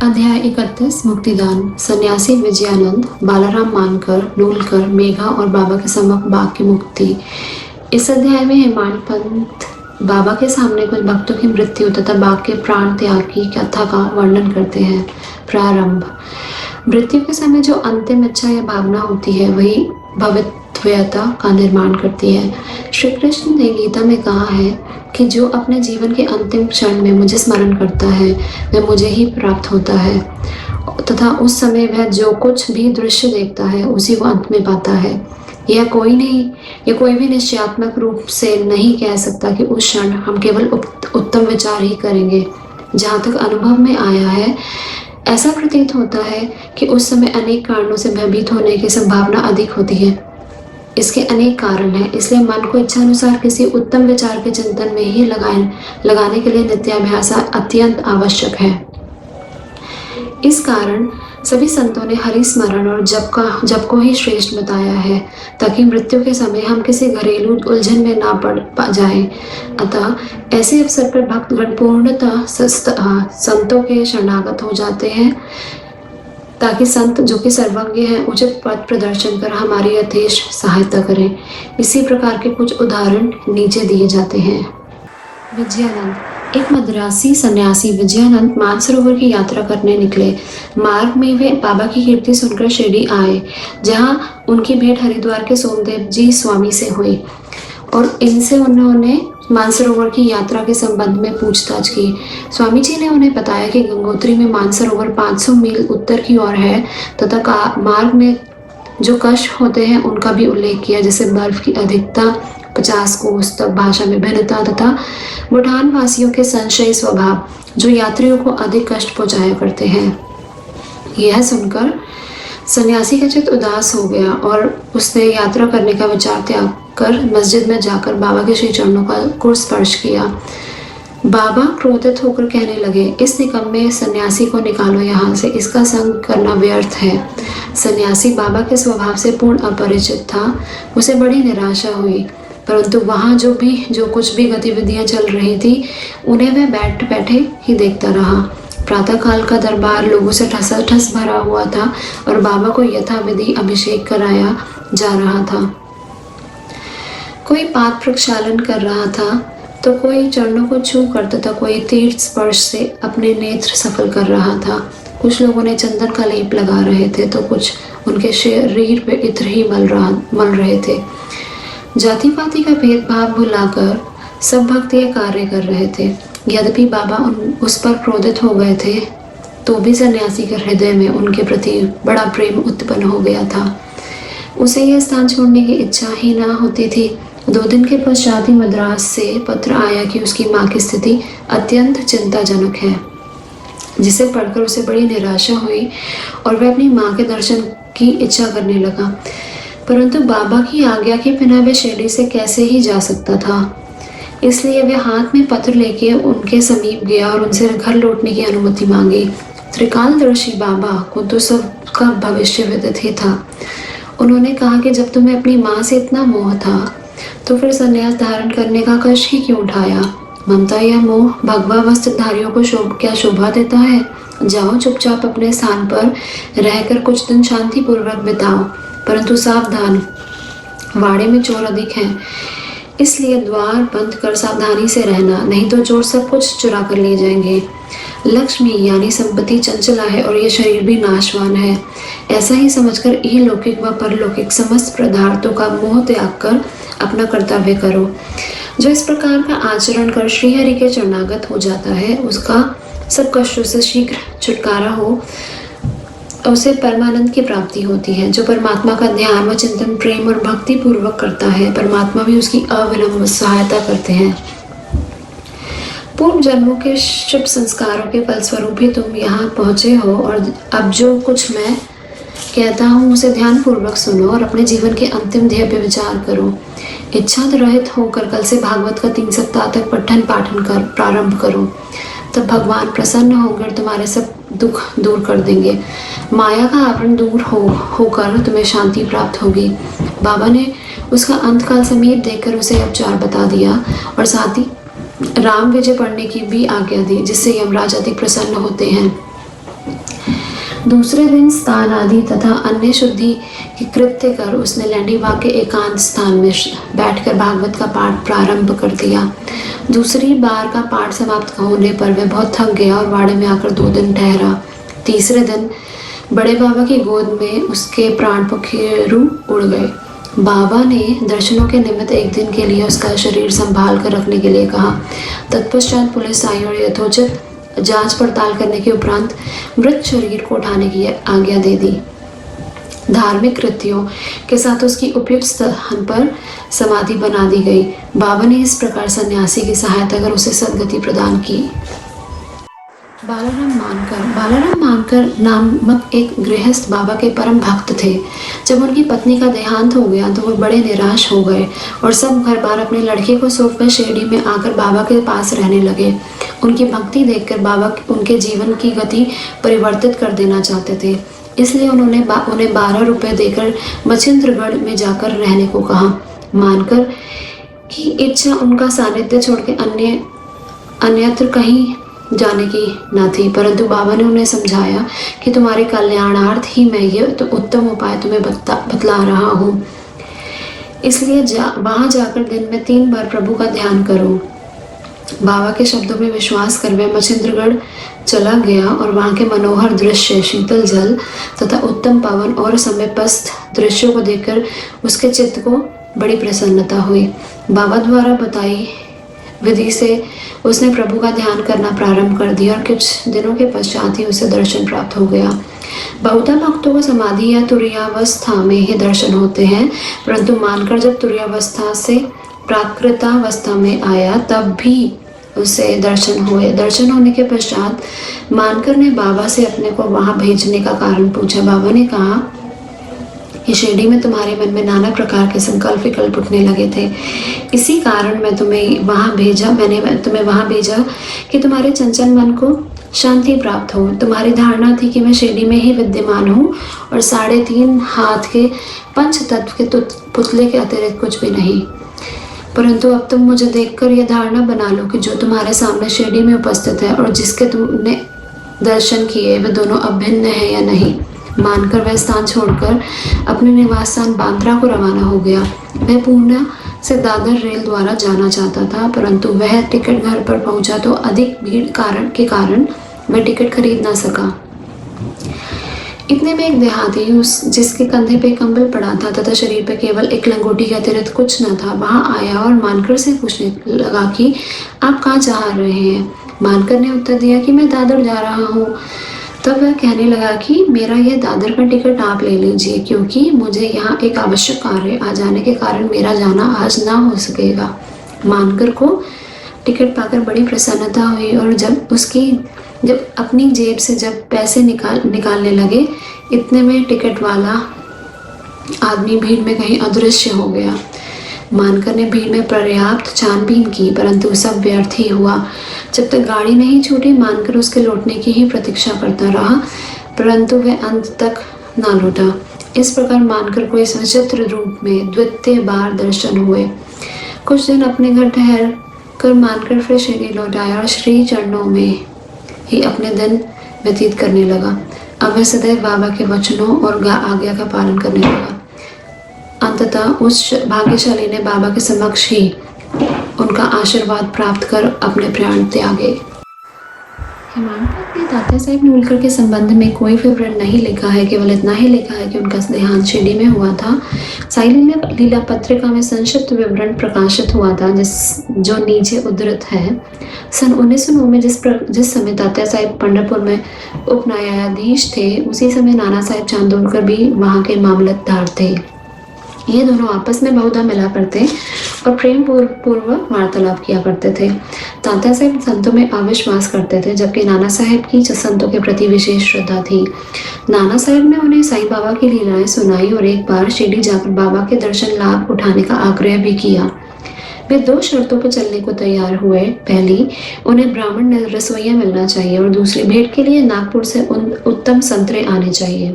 अध्याय 31 मुक्तिदान। सन्यासी विजयानंद, बालाराम मानकर, नूलकर, मेघा और बाबा के सम्मुख बाघ की मुक्ति। इस अध्याय में हेमाड पंत बाबा के सामने कुछ भक्तों की मृत्यु तथा बाघ के प्राण त्याग की कथा का वर्णन करते हैं। प्रारंभ। मृत्यु के समय जो अंतिम इच्छा या भावना होती है वही भवितव्यता का निर्माण करती है। श्री कृष्ण ने गीता में कहा है कि जो अपने जीवन के अंतिम क्षण में मुझे स्मरण करता है वह मुझे ही प्राप्त होता है तथा उस समय वह जो कुछ भी दृश्य देखता है उसी को अंत में पाता है। यह कोई भी निश्चयात्मक रूप से नहीं कह सकता कि उस क्षण हम केवल उत्तम विचार ही करेंगे। जहाँ तक अनुभव में आया है ऐसा प्रतीत होता है कि उस समय अनेक कारणों से भयभीत होने की संभावना अधिक होती है। इसके अनेक कारण हैं, इसलिए मन को इच्छानुसार किसी उत्तम विचार के चिंतन में ही लगाने के लिए नित्याभ्यास अत्यंत आवश्यक है। इस कारण सभी संतों ने हरि स्मरण और जप को ही श्रेष्ठ बताया है ताकि मृत्यु के समय हम किसी घरेलू उलझन में ना पड़ जाएं। अतः ऐसे अवसर पर भक्तगण पूर्णतः संतों के शरणागत हो जाते हैं ताकि संत जो कि सर्वज्ञ हैं उचित पथ प्रदर्शन कर हमारी यथेष सहायता करें। इसी प्रकार के कुछ उदाहरण नीचे दिए जाते हैं। विजयानंद। एक मद्रासी सन्यासी विजयानंद मानसरोवर की यात्रा करने निकले। मार्ग में वे बाबा की कीर्ति सुनकर शिरडी आए, जहां उनकी भेंट हरिद्वार के सोमदेव जी स्वामी से हुई और इनसे उन्होंने मानसरोवर की यात्रा के संबंध में पूछताछ की। स्वामी जी ने उन्हें बताया कि गंगोत्री में मानसरोवर 500 मील उत्तर की ओर है तथा मार्ग में जो कष्ट होते हैं उनका भी उल्लेख किया, जैसे बर्फ की अधिकता, 50 कोस तक भाषा में भिन्नता तथा भूटान वासियों के संशयी स्वभाव जो यात्रियों को अधिक कष्ट पहुंचाया करते हैं। यह सुनकर सन्यासी का चित्त उदास हो गया और उसने यात्रा करने का विचार त्याग कर मस्जिद में जाकर बाबा के श्री चरणों को स्पर्श किया। बाबा क्रोधित होकर कहने लगे, इस निकम्मे सन्यासी को निकालो यहाँ से, इसका संग करना व्यर्थ है। सन्यासी बाबा के स्वभाव से पूर्ण अपरिचित था। उसे बड़ी निराशा हुई, परंतु वहाँ जो कुछ भी गतिविधियाँ चल रही थी उन्हें वह बैठे ही देखता रहा। प्रातःकाल का दरबार लोगों से ठसाठस भरा हुआ था और बाबा को यथाविधि अभिषेक कराया जा रहा था। कोई पाद प्रक्षालन कर रहा था तो कोई चरणों को छू कर तथा कोई तीर्थ स्पर्श से अपने नेत्र सफल कर रहा था। कुछ लोगों ने चंदन का लेप लगा रहे थे तो कुछ उनके शरीर पे इत्र ही मल रहे थे। जाति पाति का भेदभाव भुलाकर सब भक्त यह कार्य कर रहे थे। यद्यपि बाबा उस पर क्रोधित हो गए थे तो भी सन्यासी के हृदय में उनके प्रति बड़ा प्रेम उत्पन्न हो गया था। उसे यह स्थान छोड़ने की इच्छा ही ना होती थी। 2 दिन के पश्चात ही मद्रास से पत्र आया कि उसकी माँ की स्थिति अत्यंत चिंताजनक है, जिसे पढ़कर उसे बड़ी निराशा हुई और वह अपनी माँ के दर्शन की इच्छा करने लगा। परंतु बाबा की आज्ञा के बिना वह शिरडी से कैसे ही जा सकता था। इसलिए वह हाथ में पत्र लेके उनके समीप गया और उनसे घर लौटने की अनुमति मांगी। त्रिकालदर्शी बाबा को तो सबका भविष्य विदित ही था। उन्होंने कहा कि जब तुम्हें अपनी माँ से इतना मोह था तो फिर संन्यास धारण करने का कष्ट ही क्यों उठाया। ममता या मोह भगवा वस्त्रधारियों को क्या शोभा देता है। जाओ चुपचाप अपने स्थान पर रहकर कुछ दिन शांतिपूर्वक बिताओ, परंतु सावधान, वाड़े में चोर अधिक हैं, इसलिए द्वार बंद कर सावधानी से रहना, नहीं तो चोर सब कुछ चुरा कर ले जाएंगे। लक्ष्मी यानी संपत्ति चंचला है और यह शरीर भी नाशवान है। ऐसा ही समझकर इहलौकिक व परलौकिक समस्त पदार्थों का मोह त्याग कर अपना कर्तव्य करो। जो इस प्रकार का आचरण कर श्रीहरि के चरणागत हो जाता है उसका सब कष्टों से शीघ्र छुटकारा हो, उसे परमानंद की प्राप्ति होती है। जो परमात्मा का ध्यान व चिंतन प्रेम और भक्ति पूर्वक करता है, परमात्मा भी उसकी अविलंब सहायता करते हैं। पूर्व जन्मों के शुभ संस्कारों के फलस्वरूप ही तुम यहाँ पहुँचे हो और अब जो कुछ मैं कहता हूँ उसे ध्यान पूर्वक सुनो और अपने जीवन के अंतिम ध्येय पर विचार करो। इच्छा रहित होकर कल से भागवत का 3 सप्ताह तक पठन पाठन कर प्रारंभ करो, तब भगवान प्रसन्न होकर तुम्हारे सब दुख दूर कर देंगे। माया का आवरण दूर होकर तुम्हें शांति प्राप्त होगी। बाबा ने उसका अंतकाल समीप देखकर उसे उपचार बता दिया और साथ ही राम विजय पढ़ने की भी आज्ञा दी, जिससे यमराज अधिक प्रसन्न होते हैं। दूसरे दिन स्नान आदि तथा अन्य शुद्धि के कृत्य कर उसने लैंडीबाग के एकांत स्थान में बैठकर भागवत का पाठ प्रारंभ कर दिया। दूसरी बार का पाठ समाप्त होने पर वह बहुत थक गया और वाड़े में आकर 2 दिन ठहरा। तीसरे दिन बड़े बाबा की गोद में उसके प्राण पखेरु उड़ गए। बाबा ने दर्शनों के निमित्त एक दिन के लिए उसका शरीर संभाल कर रखने के लिए कहा। तत्पश्चात पुलिस आई और यथोचित जांच पड़ताल करने के उपरांत मृत शरीर को उठाने की आज्ञा दे दी। धार्मिक कृत्यों के साथ उसकी उपयुक्त स्थान पर समाधि बना दी गई। बाबा ने इस प्रकार सन्यासी की सहायता कर उसे सद्गति प्रदान की। बालाराम मानकर नामक एक गृहस्थ बाबा के परम भक्त थे। जब उनकी पत्नी का देहांत हो गया तो वो बड़े निराश हो गए और सब घर बार अपने लड़के को सौंपकर शिरडी में आकर बाबा के पास रहने लगे। उनकी भक्ति देखकर बाबा उनके जीवन की गति परिवर्तित कर देना चाहते थे, इसलिए उन्हें 12 रुपये देकर मच्छिंद्रगढ़ में जाकर रहने को कहा। मानकर की इच्छा उनका सानिध्य छोड़ के अन्यत्र कहीं जाने की न थी, परंतु बाबा ने उन्हें समझाया कि तुम्हारे कल्याणार्थ ही मैं ये तो उत्तम उपाय तुम्हें बतला रहा हूँ, इसलिए वहां जाकर दिन में 3 बार प्रभु का ध्यान करो। बाबा के शब्दों में विश्वास कर वह मच्छिंद्रगढ़ चला गया और वहां के मनोहर दृश्य, शीतल जल तथा उत्तम पवन और समीपस्थ दृश्यों को देखकर उसके चित्त को बड़ी प्रसन्नता हुई। बाबा द्वारा बताई विधि से उसने प्रभु का ध्यान करना प्रारंभ कर दिया और कुछ दिनों के पश्चात ही उसे दर्शन प्राप्त हो गया। बहुधा भक्तों को समाधि या तुरीयावस्था में ही दर्शन होते हैं, परंतु मानकर जब तुरीयावस्था से प्राकृतावस्था में आया तब भी उसे दर्शन हुए। दर्शन होने के पश्चात मानकर ने बाबा से अपने को वहां भेजने का कारण पूछा। बाबा ने कहा कि शिरडी में तुम्हारे मन में नाना प्रकार के संकल्प विकल्प उठने लगे थे, इसी कारण मैंने तुम्हें वहां भेजा कि तुम्हारे चंचल मन को शांति प्राप्त हो। तुम्हारी धारणा थी कि मैं शिरडी में ही विद्यमान हूँ और 3.5 हाथ के पंच तत्व के पुतले के अतिरिक्त कुछ भी नहीं, परंतु अब तुम मुझे देखकर यह धारणा बना लो कि जो तुम्हारे सामने शिरडी में उपस्थित है और जिसके तुमने दर्शन किए वे दोनों अभिन्न है या नहीं। मानकर वह स्थान छोड़कर अपने निवास स्थान बांद्रा को रवाना हो गया। वह पूर्णा से दादर रेल द्वारा जाना चाहता था, परंतु वह टिकट घर पर पहुंचा तो अधिक भीड़ के कारण वह टिकट खरीद ना सका। इतने में एक देहाती जिसके कंधे पे कंबल पड़ा था तथा शरीर पे केवल एक लंगोटी के अतिरिक्त कुछ न था, वहां आया और मानकर से पूछने लगा कि आप कहाँ जा रहे हैं। मानकर ने उत्तर दिया कि मैं दादर जा रहा हूँ। तब वह कहने लगा कि मेरा यह दादर का टिकट आप ले लीजिए, क्योंकि मुझे यहाँ एक आवश्यक कार्य आ जाने के कारण मेरा जाना आज ना हो सकेगा। मानकर को टिकट पाकर बड़ी प्रसन्नता हुई और जब अपनी जेब से जब पैसे निकालने लगे, इतने में टिकट वाला आदमी भीड़ में कहीं अदृश्य हो गया। मानकर ने भीड़ में पर्याप्त छानबीन की, परंतु सब व्यर्थ ही हुआ। जब तक गाड़ी नहीं छूटी, मानकर उसके लौटने की ही प्रतीक्षा करता रहा, परंतु वह अंत तक ना लौटा। इस प्रकार मानकर को इस विचित्र रूप में द्वितीय बार दर्शन हुए। कुछ दिन अपने घर ठहर कर मानकर फिर शिरडी लौट आया और श्री चरणों में ही अपने दिन व्यतीत करने लगा। अब वह सदैव बाबा के वचनों और आज्ञा का पालन करने लगा। अंततः उस भाग्यशाली ने बाबा के समक्ष ही उनका आशीर्वाद प्राप्त कर अपने प्राण त्यागे। हेमाडपंत ने तात्या साहेब नूलकर के संबंध में कोई विवरण नहीं लिखा है, केवल इतना ही लिखा है कि उनका देहांत शिरडी में हुआ था। साई लीला पत्रिका में संक्षिप्त विवरण प्रकाशित हुआ था, जो नीचे उद्धृत है। सन 1909 में जिस समय तात्या साहेब पंढरपुर में उप न्यायाधीश थे, उसी समय नाना साहेब चांदोरकर भी वहाँ के मामलतदार थे। ये दोनों आपस में बहुधा मिला करते और प्रेम पूर्वक वार्तालाप किया करते थे। तात्या साहेब संतों में अविश्वास करते थे, जबकि नाना साहेब की संतों के प्रति विशेष श्रद्धा थी। नाना साहेब ने उन्हें साईं बाबा की लीलाएं सुनाई और एक बार शिरडी जाकर बाबा के दर्शन लाभ उठाने का आग्रह भी किया। वे 2 शर्तों पर चलने को तैयार हुए। पहली, उन्हें ब्राह्मण रसोइया मिलना चाहिए और दूसरी, भेंट के लिए नागपुर से उत्तम संतरे आने चाहिए।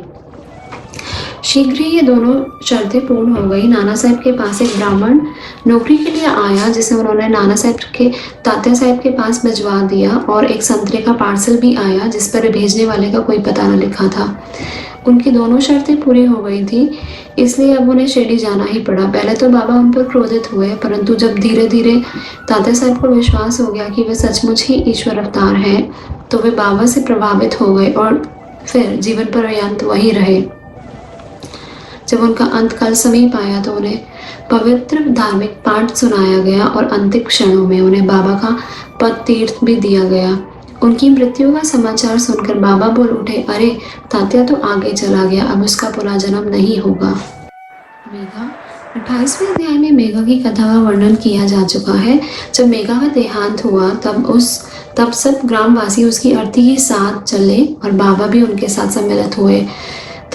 शीघ्र ही ये दोनों शर्तें पूर्ण हो गई। नाना साहब के पास एक ब्राह्मण नौकरी के लिए आया, जिसे उन्होंने नाना साहब के तात्या साहब के पास भिजवा दिया, और एक संतरे का पार्सल भी आया जिस पर भेजने वाले का कोई पता न लिखा था। उनकी दोनों शर्तें पूरी हो गई थी, इसलिए अब उन्हें शिरडी जाना ही पड़ा। पहले तो बाबा उन पर क्रोधित हुए, परंतु जब धीरे धीरे तात्या साहब को विश्वास हो गया कि वे सचमुच ही ईश्वर अवतार हैं, तो वे बाबा से प्रभावित हो गए और फिर जीवन पर्यंत वही रहे। जब उनका अंत काल समीप आया तो उन्हें पवित्र धार्मिक पाठ सुनाया गया और अंतिम क्षणों में उन्हें बाबा का पद तीर्थ भी दिया गया। उनकी मृत्यु का समाचार सुनकर बाबा बोल उठे, अरे तात्या तो आगे चला गया, अब उसका पुनः जन्म नहीं होगा। मेघा 28वें अध्याय में मेघा की कथा का वर्णन किया जा चुका है। जब मेघा का देहांत हुआ तब सब ग्रामवासी उसकी अर्थी के साथ चले और बाबा भी उनके साथ सम्मिलित हुए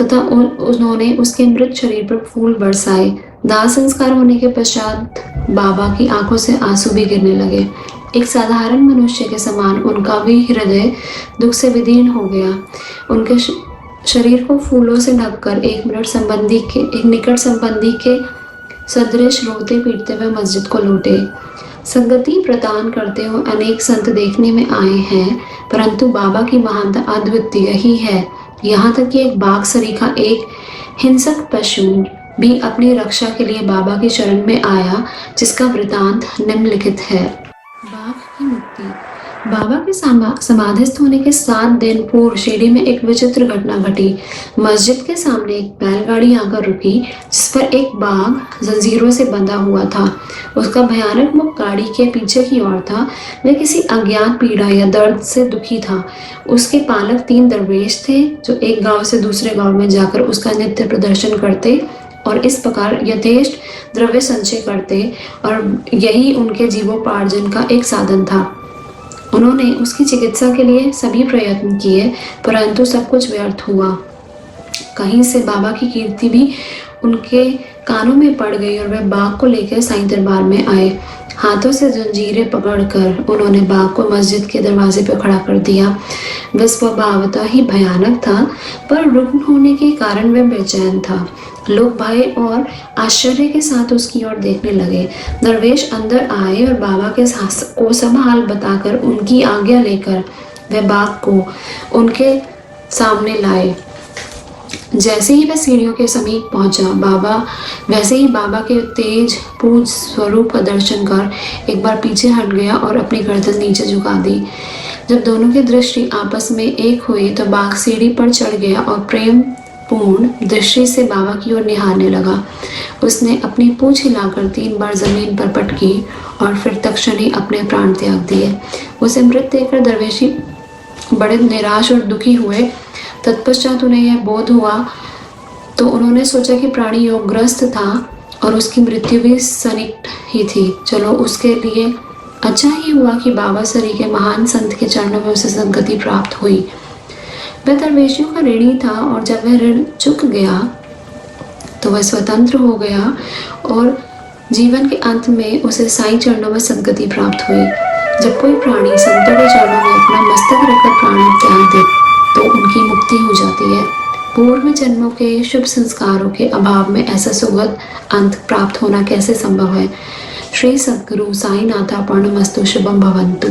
तथा उन्होंने उसके मृत शरीर पर फूल बरसाए। दाह संस्कार होने के पश्चात बाबा की आंखों से आंसू भी गिरने लगे। एक साधारण मनुष्य के समान उनका भी हृदय दुख से विदीर्ण हो गया। उनके शरीर को फूलों से ढककर एक निकट संबंधी के सदृश रोते पीटते हुए मस्जिद को लौटे। संगति प्रदान करते हुए अनेक संत देखने में आए हैं, परंतु बाबा की महानता अद्वितीय ही है। यहाँ तक कि एक बाघ सरीखा, एक हिंसक पशु भी अपनी रक्षा के लिए बाबा की शरण में आया, जिसका वृतांत निम्नलिखित है। बाघ की मुक्ति। बाबा के समाधिस्थ होने के 7 दिन पूर्व शिरडी में एक विचित्र घटना घटी। मस्जिद के सामने एक बैलगाड़ी आकर रुकी, जिस पर एक बाघ जंजीरों से बंधा हुआ था। उसका भयानक मुख गाड़ी के पीछे की ओर था। वह किसी अज्ञात पीड़ा या दर्द से दुखी था। उसके पालक 3 दरवेश थे, जो एक गांव से दूसरे गांव में जाकर उसका नित्य प्रदर्शन करते और इस प्रकार यथेष्ट द्रव्य संचय करते, और यही उनके जीवोपार्जन का एक साधन था। उन्होंने उसकी चिकित्सा के लिए सभी प्रयत्न किए, परंतु सब कुछ व्यर्थ हुआ। कहीं से बाबा की कीर्ति भी उनके कानों में पड़ गई और वे बाघ को लेकर साईं दरबार में आए। हाथों से जंजीरें पकड़कर उन्होंने बाघ को मस्जिद के दरवाजे पर खड़ा कर दिया। वह स्वभावतः ही भयानक था, पर रुग्ण होने के कारण वह बेचैन था। लोग भय और आश्चर्य के साथ उसकी ओर देखने लगे। दरवेश अंदर आए और बाबा के को सब हाल बताकर उनकी आज्ञा लेकर वह बाघ को उनके सामने लाए। जैसे ही वह सीढ़ियों के समीप पहुंचा, वैसे ही बाबा के तेज पूज स्वरूप का दर्शन कर एक बार पीछे हट गया और अपनी गर्दन नीचे झुका दी। जब दोनों की दृष्टि आपस में एक हुई तो बाघ सीढ़ी पर चढ़ गया और प्रेम पूर्ण दृष्टि से बाबा की ओर निहारने लगा। उसने अपनी पूंछ हिलाकर 3 बार जमीन पर पटकी और फिर तत्क्षण ही अपने प्राण त्याग दिए। उसे मृत देखकर दरवेशी बड़े निराश और दुखी हुए। तत्पश्चात उन्हें यह बोध हुआ तो उन्होंने सोचा कि प्राणी योगग्रस्त था और उसकी मृत्यु भी सन्निकट ही थी। चलो, उसके लिए अच्छा ही हुआ कि बाबा सरी के महान संत के चरणों में उसे सद्गति प्राप्त हुई। वह दरवेशियों का ऋणी था और जब वह ऋण चुक गया तो वह स्वतंत्र हो गया और जीवन के अंत में उसे साईं चरणों में सद्गति प्राप्त हुई। जब कोई प्राणी संतों के चरणों में अपना मस्तक रखकर प्राण त्याग दे तो उनकी मुक्ति हो जाती है। पूर्व जन्मों के शुभ संस्कारों के अभाव में ऐसा सुखद अंत प्राप्त होना कैसे संभव है। श्री सद्गुरु साईनाथार्पणमस्तु। शुभम भवन्तु।